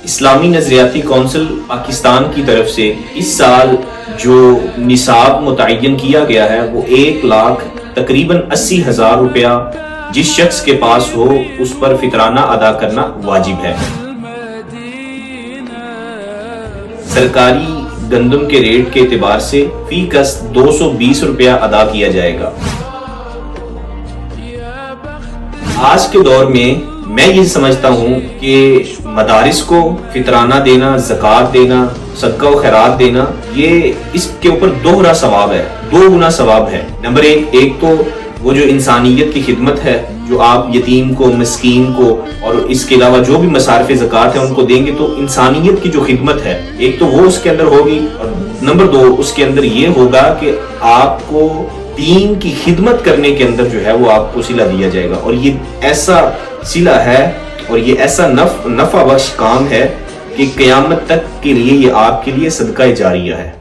اسلامی نظریاتی کونسل پاکستان کی طرف سے اس سال جو نصاب متعین کیا گیا ہے وہ 1,00,000 تقریباً 80,000 روپیہ جس شخص کے پاس ہو اس پر فطرانہ ادا کرنا واجب ہے۔ سرکاری گندم کے ریٹ کے اعتبار سے فی کس 220 روپیہ ادا کیا جائے گا۔ آج کے دور میں یہ سمجھتا ہوں کہ مدارس کو فطرانہ دینا، زکوٰۃ دینا، صدقہ و خیرات دینا، یہ اس کے اوپر دوہرا ثواب ہے، 2 گنا ثواب ہے۔ نمبر ایک تو وہ جو انسانیت کی خدمت ہے، جو آپ یتیم کو، مسکین کو اور اس کے علاوہ جو بھی مصارف زکوٰۃ ہے ان کو دیں گے تو انسانیت کی جو خدمت ہے ایک تو وہ اس کے اندر ہوگی، اور نمبر 2 اس کے اندر یہ ہوگا کہ آپ کو دین کی خدمت کرنے کے اندر جو ہے وہ آپ کو صلہ دیا جائے گا، اور یہ ایسا صلہ ہے اور یہ ایسا نفع بخش کام ہے کہ قیامت تک کے لیے یہ آپ کے لیے صدقہ جاریہ ہے۔